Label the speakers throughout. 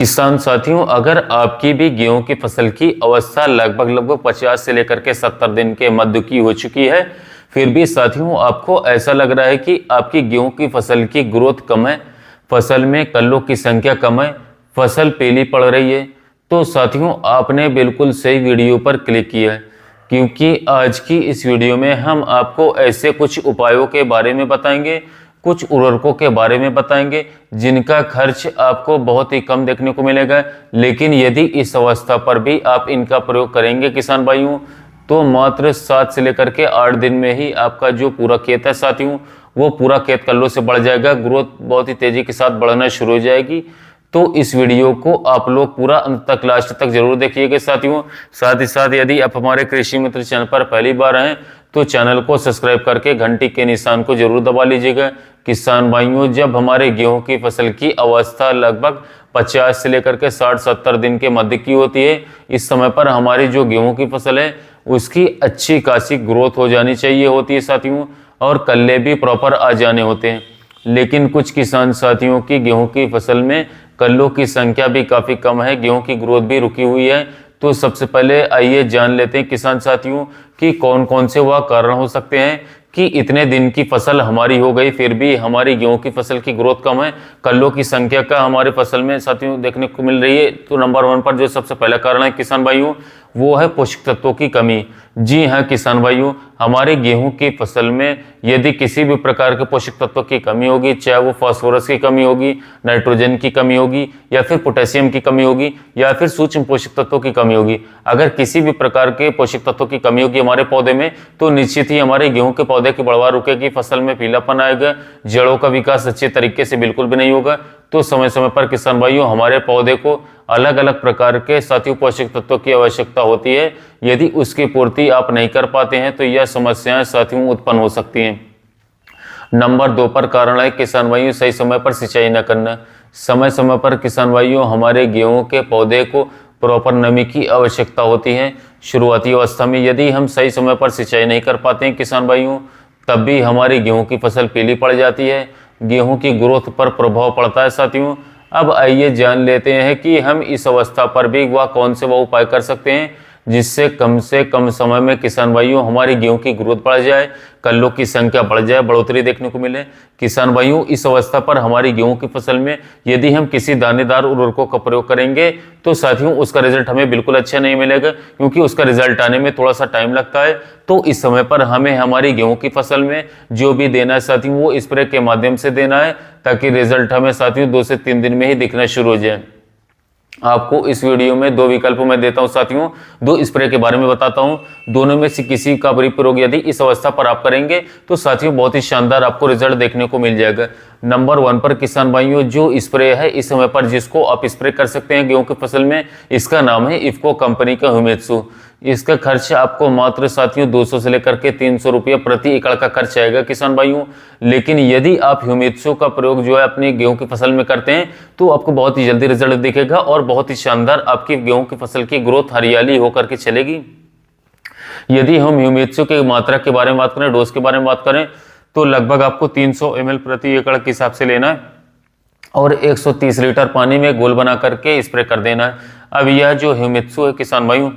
Speaker 1: किसान साथियों, अगर आपकी भी गेहूं की फसल की अवस्था लगभग 50 से लेकर के 70 दिन के मध्य की हो चुकी है, फिर भी साथियों आपको ऐसा लग रहा है कि आपकी गेहूं की फसल की ग्रोथ कम है, फसल में कल्लों की संख्या कम है, फसल पीली पड़ रही है, तो साथियों आपने बिल्कुल सही वीडियो पर क्लिक किया है। क्योंकि आज की इस वीडियो में हम आपको ऐसे कुछ उपायों के बारे में बताएंगे, कुछ उर्वरकों के बारे में बताएंगे जिनका खर्च आपको बहुत ही कम देखने को मिलेगा, लेकिन यदि इस अवस्था पर भी आप इनका प्रयोग करेंगे किसान भाइयों, तो मात्र 7 से लेकर के 8 दिन में ही आपका जो पूरा खेत है साथियों, वो पूरा खेत कल्लों से बढ़ जाएगा, ग्रोथ बहुत ही तेजी के साथ बढ़ना शुरू हो जाएगी। तो इस वीडियो को आप लोग पूरा अंत तक, लास्ट तक जरूर देखिएगा साथियों। साथ ही साथ यदि आप हमारे कृषि मित्र चैनल पर पहली बार हैं तो चैनल को सब्सक्राइब करके घंटी के निशान को जरूर दबा लीजिएगा। किसान भाइयों, जब हमारे गेहूं की फसल की अवस्था लगभग 50 से लेकर के 60-70 दिन के मध्य की होती है, इस समय पर हमारी जो गेहूं की फसल है उसकी अच्छी खासी ग्रोथ हो जानी चाहिए होती है साथियों, और कल्ले भी प्रॉपर आ जाने होते हैं। लेकिन कुछ किसान साथियों की गेहूं की फसल में कल्लों की संख्या भी काफ़ी कम है, गेहूं की ग्रोथ भी रुकी हुई है। तो सबसे पहले आइए जान लेते हैं किसान साथियों कि कौन कौन से वह कारण हो सकते हैं कि इतने दिन की फसल हमारी हो गई फिर भी हमारी गेहूं की फसल की ग्रोथ कम है, कल्लों की संख्या का हमारे फसल में साथियों देखने को मिल रही है। तो नंबर 1 पर जो सबसे पहला कारण है किसान भाइयों, वो है पोषक तत्वों की कमी। जी हाँ किसान भाइयों, हमारे गेहूं की फसल में यदि किसी भी प्रकार के पोषक तत्वों की कमी होगी, चाहे वो फास्फोरस की कमी होगी, नाइट्रोजन की कमी होगी, या फिर पोटेशियम की कमी होगी, या फिर सूक्ष्म पोषक तत्वों की कमी होगी, अगर किसी भी प्रकार के पोषक तत्वों की कमी होगी हमारे पौधे में, तो निश्चित ही हमारे गेहूं के पौधे की बढ़वार रुकेगी, फसल में पीलापन आएगा, जड़ों का विकास अच्छे तरीके से बिल्कुल भी नहीं होगा। तो समय समय पर किसान भाइयों हमारे पौधे को अलग अलग प्रकार के साथियों पोषक तत्वों की आवश्यकता होती है, यदि उसकी पूर्ति आप नहीं कर पाते हैं तो यह समस्याएं साथियों उत्पन्न हो सकती हैं। नंबर 2 पर कारण है किसान भाइयों सही समय पर सिंचाई न करना। समय समय पर किसान भाइयों हमारे गेहूं के पौधे को प्रॉपर नमी की आवश्यकता होती है। शुरुआती अवस्था में यदि हम सही समय पर सिंचाई नहीं कर पाते हैं किसान भाइयों, तब भी हमारी गेहूं की फसल पीली पड़ जाती है, गेहूं की ग्रोथ पर प्रभाव पड़ता है साथियों। अब आइए जान लेते हैं कि हम इस अवस्था पर भी कौन से उपाय कर सकते हैं जिससे कम समय में किसान भाइयों हमारी गेहूं की ग्रोथ बढ़ जाए, कल्लों की संख्या बढ़ जाए, बढ़ोतरी देखने को मिले। किसान भाइयों इस अवस्था पर हमारी गेहूं की फसल में यदि हम किसी दानेदार उर्वरकों का प्रयोग करेंगे तो साथियों उसका रिजल्ट हमें बिल्कुल अच्छा नहीं मिलेगा, क्योंकि उसका रिजल्ट आने में थोड़ा सा टाइम लगता है। तो इस समय पर हमें हमारी गेहूं की फसल में जो भी देना है साथियों वो स्प्रे के माध्यम से देना है, ताकि रिजल्ट हमें साथियों 2 से 3 दिन में ही दिखना शुरू हो जाए। आपको इस वीडियो में 2 विकल्प मैं देता हूं साथियों, 2 स्प्रे के बारे में बताता हूं, दोनों में से किसी का भी प्रयोग यदि इस अवस्था पर आप करेंगे तो साथियों बहुत ही शानदार आपको रिजल्ट देखने को मिल जाएगा। नंबर 1 पर किसान भाइयों जो स्प्रे है इस समय पर जिसको आप स्प्रे कर सकते हैं गेहूं की फसल में, इसका नाम है इफको कंपनी का ह्यूमेटसू। इसका खर्च आपको मात्र साथियों 200 से लेकर के 300 रुपये प्रति एकड़ का खर्च आएगा किसान भाइयों। लेकिन यदि आप ह्यूमेटसू का प्रयोग जो है अपनी गेहूं की फसल में करते हैं तो आपको बहुत ही जल्दी रिजल्ट दिखेगा और बहुत ही शानदार आपकी गेहूं की फसल की ग्रोथ हरियाली होकर के चलेगी। यदि हम ह्यूमेटसू की मात्रा के बारे में बात करें, डोज के बारे में बात करें, तो लगभग आपको 300 ml प्रति एकड़ के हिसाब से लेना है और 130 लीटर पानी में घोल बना करके स्प्रे कर देना है। अब यह जो ह्यूमेटसू है किसान भाइयों,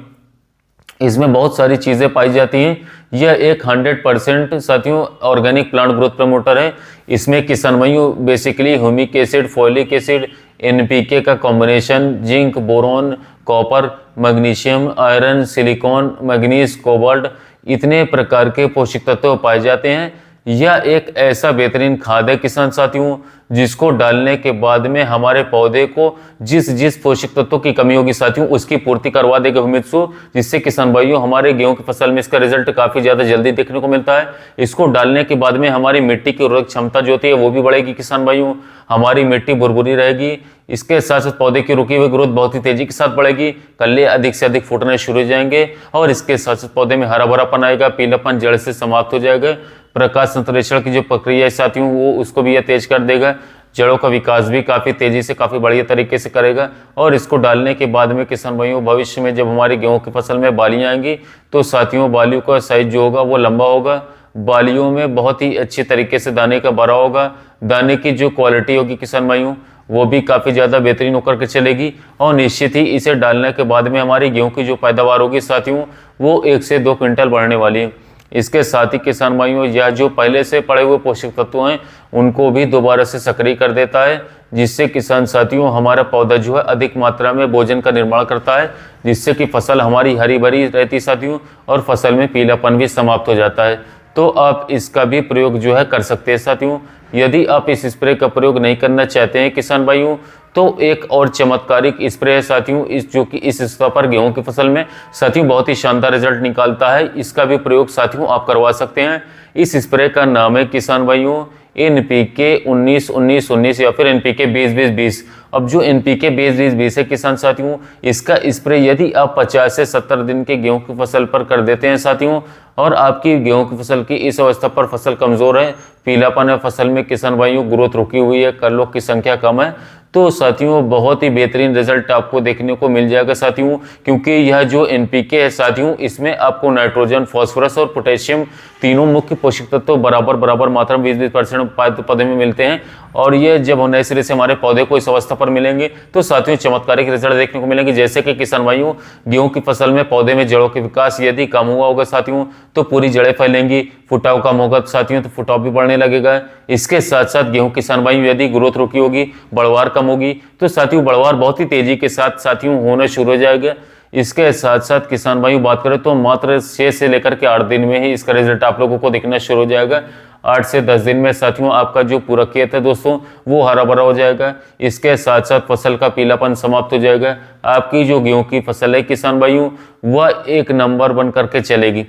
Speaker 1: इसमें बहुत सारी चीज़ें पाई जाती हैं। यह एक 100% साथियों ऑर्गेनिक प्लांट ग्रोथ प्रमोटर है। इसमें किसान भाइयों basically humic acid, folic acid, NPK का combination, zinc, boron, copper, magnesium, iron, silicon, manganese, cobalt, इतने प्रकार के पोषक तत्व पाए जाते हैं। यह एक ऐसा बेहतरीन खाद है किसान साथियों जिसको डालने के बाद में हमारे पौधे को जिस जिस पोषक तत्वों की कमी होगी साथियों उसकी पूर्ति करवा देगा ह्यूमेटसू, जिससे किसान भाइयों हमारे गेहूं की फसल में इसका रिजल्ट काफी ज्यादा जल्दी देखने को मिलता है। इसको डालने के बाद में हमारी मिट्टी की उर्वरक क्षमता जो होती है वो भी बढ़ेगी किसान भाइयों, हमारी मिट्टी भुरभुरी रहेगी। इसके साथ साथ पौधे की रुकी हुई ग्रोथ बहुत ही तेजी के साथ बढ़ेगी, कल्ले अधिक से अधिक फूटने शुरू हो जाएंगे और इसके साथ साथ पौधे में हरा भरापन आएगा, पीलापन जड़ से समाप्त हो जाएगा। प्रकाश संश्लेषण की जो प्रक्रिया है साथियों वो उसको भी यह तेज कर देगा, जड़ों का विकास भी काफ़ी तेज़ी से काफ़ी बढ़िया तरीके से करेगा। और इसको डालने के बाद में किसान भाइयों भविष्य में जब हमारी गेहूं की फसल में बालियाँ आएंगी तो साथियों बालियों का साइज जो होगा वो लंबा होगा, बालियों में बहुत ही अच्छी तरीके से दाने का भरा होगा, दाने की जो क्वालिटी होगी किसान भाइयों वो भी काफ़ी ज़्यादा बेहतरीन होकर के चलेगी। और निश्चित ही इसे डालने के बाद में हमारी गेहूं की जो पैदावार होगी साथियों, वो 1 से 2 क्विंटल बढ़ने वाली है। इसके साथ ही किसान भाइयों, यह जो पहले से पड़े हुए पोषक तत्व हैं उनको भी दोबारा से सक्रिय कर देता है, जिससे किसान साथियों हमारा पौधा जो है अधिक मात्रा में भोजन का निर्माण करता है, जिससे कि फसल हमारी हरी भरी रहती साथियों और फसल में पीलापन भी समाप्त हो जाता है। तो आप इसका भी प्रयोग जो है कर सकते हैं साथियों। यदि आप इस स्प्रे का प्रयोग नहीं करना चाहते हैं किसान भाइयों, तो एक और चमत्कारिक स्प्रे है साथियों, जो कि इस स्तर पर गेहूं की फसल में साथियों बहुत ही शानदार रिजल्ट निकालता है। इसका भी प्रयोग साथियों आप करवा सकते हैं। इस स्प्रे का नाम है किसान भाइयों NPK 19-19-19 या फिर NPK 20-20-20। अब जो NPK 20-20-20 है किसान साथियों, इसका स्प्रे यदि आप 50 से 70 दिन के गेहूं की फसल पर कर देते हैं साथियों, और आपकी गेहूं की फसल की इस अवस्था पर फसल कमजोर है, पीलापन है फसल में किसान भाइयों, ग्रोथ रुकी हुई है, कललों की संख्या कम है, तो साथियों बहुत ही बेहतरीन रिजल्ट आपको देखने को मिल जाएगा साथियों। क्योंकि यह जो NPK है साथियों, इसमें आपको नाइट्रोजन, फास्फोरस और पोटेशियम तीनों मुख्य पोषक तत्व बराबर मात्रा में 20-20% पौधे में मिलते हैं। और ये जब नए सिरे से हमारे पौधे को इस अवस्था पर मिलेंगे तो साथियों चमत्कारिक रिजल्ट देखने को मिलेंगे। जैसे कि किसान भाइयों, गेहूं की फसल में पौधे में जड़ों के विकास यदि कम हुआ होगा साथियों, तो पूरी जड़ें फैलेंगी, फुटाव कम होगा साथियों, तो फुटाव भी बढ़ने लगेगा। इसके साथ साथ गेहूं किसान भाइयों यदि ग्रोथ रुकी होगी, बढ़वार कम होगी, तो साथियों बढ़वार बहुत ही तेजी के साथ साथियों होना शुरू हो जाएगा। इसके साथ साथ किसान भाइयों बात करें तो मात्र 6 से लेकर के 8 दिन में ही इसका रिजल्ट आप लोगों को दिखना शुरू हो जाएगा। 8 से 10 दिन में साथियों आपका जो पूरा खेत है दोस्तों, वो हरा भरा हो जाएगा। इसके साथ साथ फसल का पीलापन समाप्त हो जाएगा। आपकी जो गेहूं की फसल है किसान भाइयों, वह 1 नंबर बन करके चलेगी।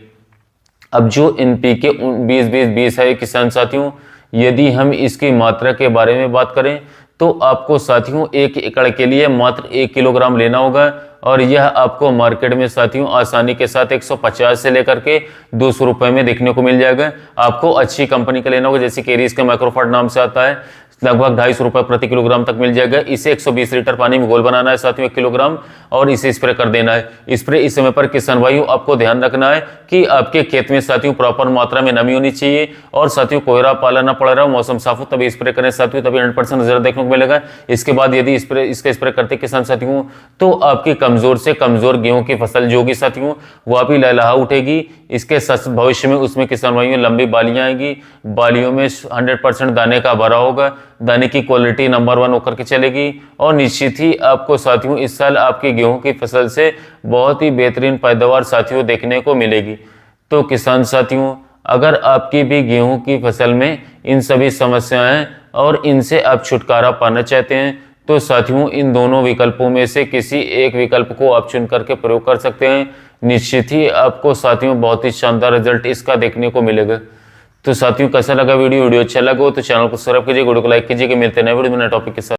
Speaker 1: अब जो NPK 20-20-20 है किसान साथियों, यदि हम इसकी मात्रा के बारे में बात करें तो आपको साथियों 1 एकड़ के लिए मात्र 1 किलोग्राम लेना होगा। और यह आपको मार्केट में साथियों आसानी के साथ 150 से लेकर के 200 रुपए में देखने को मिल जाएगा। आपको अच्छी कंपनी का लेना होगा, जैसे केरीज का माइक्रोफार्ड नाम से आता है, लगभग 250 रुपए प्रति किलोग्राम तक मिल जाएगा। इसे 120 लीटर पानी में घोल बनाना है साथियों 1 किलोग्राम, और इसे स्प्रे कर देना है। स्प्रे इस समय पर किसान भाइयों आपको ध्यान रखना है कि आपके खेत में साथियों प्रॉपर मात्रा में नमी होनी चाहिए, और साथियों कोहरा पाला ना पड़ रहा हो, मौसम साफ हो तभी स्प्रे करें साथियों, तभी 100% रिजल्ट देखने को मिलेगा। इसके बाद यदि इसका स्प्रे करते किसान साथियों, तो आपकी कमजोर से कमजोर गेहूं की फसल जो होगी साथियों, वह भी लहलहा उठेगी। इसके साथ भविष्य में उसमें किसान भाइयों लंबी बालियां आएगी, बालियों में 100% दाने का भरा होगा, दाने की क्वालिटी नंबर 1 होकर के चलेगी। और निश्चित ही आपको साथियों इस साल आपकी गेहूं की फसल से बहुत ही बेहतरीन पैदावार साथियों देखने को मिलेगी। तो किसान साथियों, अगर आपकी भी गेहूं की फसल में इन सभी समस्याएं और इनसे आप छुटकारा पाना चाहते हैं, तो साथियों इन दोनों विकल्पों में से किसी एक विकल्प को आप चुन करके प्रयोग कर सकते हैं। निश्चित ही आपको साथियों बहुत ही शानदार रिजल्ट इसका देखने को मिलेगा। तो साथियों कैसा लगा वीडियो अच्छा लगा हो तो चैनल को सब्सक्राइब कीजिए, वीडियो को लाइक कीजिए। मिलते हैं नए वीडियो में नए टॉपिक के साथ।